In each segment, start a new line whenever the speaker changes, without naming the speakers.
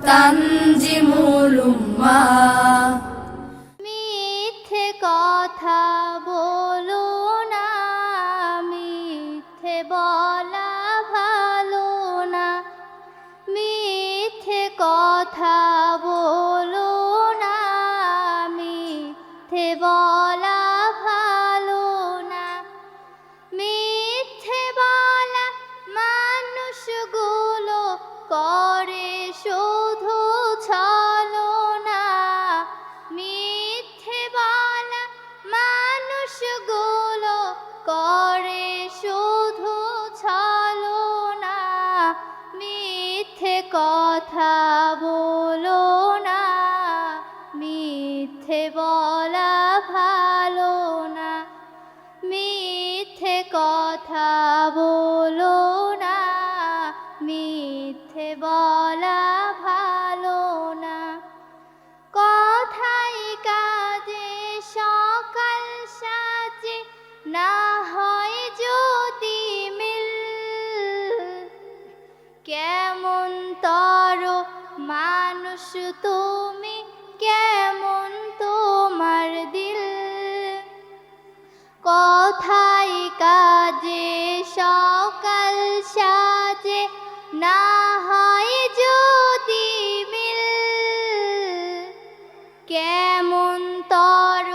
তানজিমুল উম্মাহ।
মিথ্যে কথা বলো না, মিথ্যে বলা ভালো না। মিথ্যে কথা বলো না, মিথ্যে বলা ভালো না। মিথ্যে বলা মানুষগুলো করে শুধু ছলনা। মিথ্যে বলা মানুষগুলো করে শুধু ছলনা। মিথ্যে কথা বলো না, মিথ্যে বলা ভালো না। মিথ্যে কথা বলো না, মিথ্যে বলা ভালো না। কথায় কাজে সকাল সাজে না হয় যদি মিল। কেমন তর মানুষ তুমি, কেমন তোমার দিল। কথায় কাজে সকাল সাজে না হয় যদি মিল। কেমন তর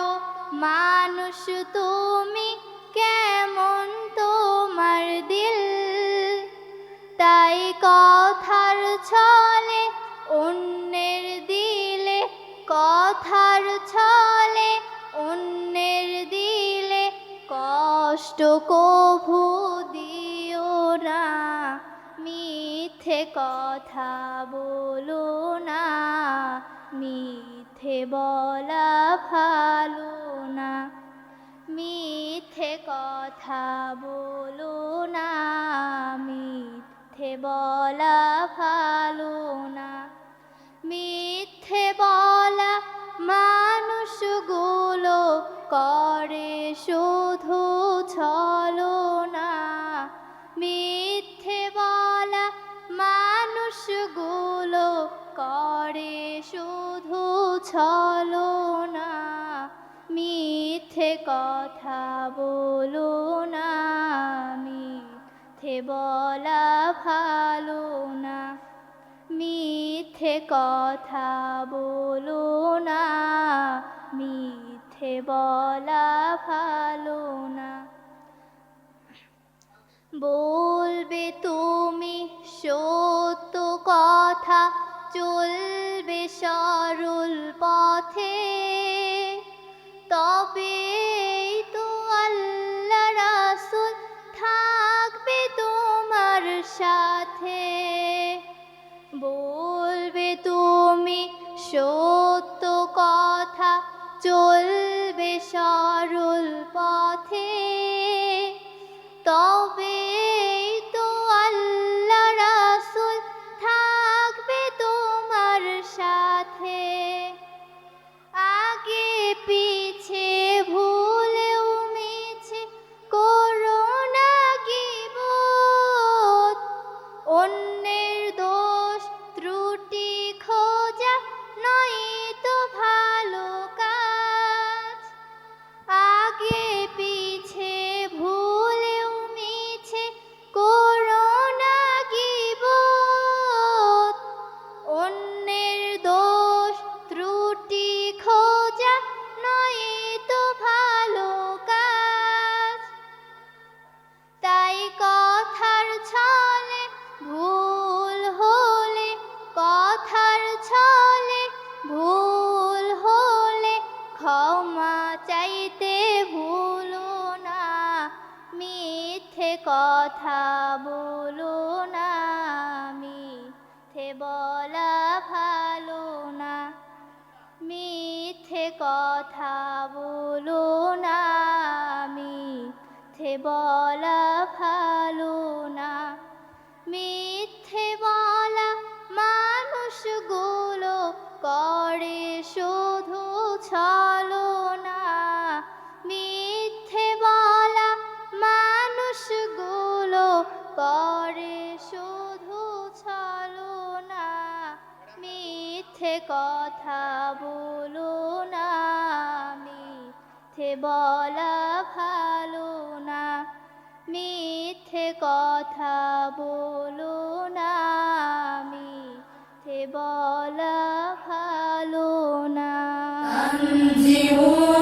মানুষ তুমি, কেমন তোমার দিল। তাই কথার ছলে অন্যের দিলে, কথার ছলে অন্যের দিলে কষ্ট কভু দিও না। মিথ্যে কথা বলো না, মিথ্যে বলা ভালো না। মিথ্যে কথা বলো না, মিথ্যে বলা ভালো না। মিথ্যে বলা মানুষগুলো করে শুধু ছলনা। মিথ্যে বলা মানুষগুলো করে শুধু ছলনা। মিথ্যে কথা বলো না, মিথ্যে বলা ভালো না। মিথ্যে কথা বলো না, মিথ্যে বলা ভালো না। বলবে তুমি সত্য কথা, চলবে সরল পথে, তবেই তো আল্লাহ রাসূল থাকবে তোমার সাথে। বলবে তুমি সত্য কথা, চলবে সরল পথে, তবেই তো আল্লাহ রাসূল থাকবে তোমার সাথে। আগে পিছে ভুলেও মিছে করো না গীবত। অন্যের দোষ ত্রুটি খোঁজা নয় তো ভালো কাজ। আগে পিছে ভুলেও মিছে করো না গীবত। অন্যের দোষ ত্রুটি খোঁজা নয় তো ভালো কাজ। তাই কথার ছলে ভুল হলে, কথার ছলে ভুল হলে ক্ষমা চাইতে ভুলো না। মিথ্যে কথা বলো না, মিথ্যে বলা ভালো না। মিথ্যে কথা বলো না, মিথ্যে বলা ভালো না। মিথ্যে বলা মানুষগুলো করে শুধু ছলনা। মিথ্যে বলা মানুষগুলো করে শুধু ছলনা। মিথ্যে কথা বলো না, মিথ্যে বলা ভালো না, মিথ্যে কথা বলো না, মিথ্যে বলা ভালো না।
তানজিমুল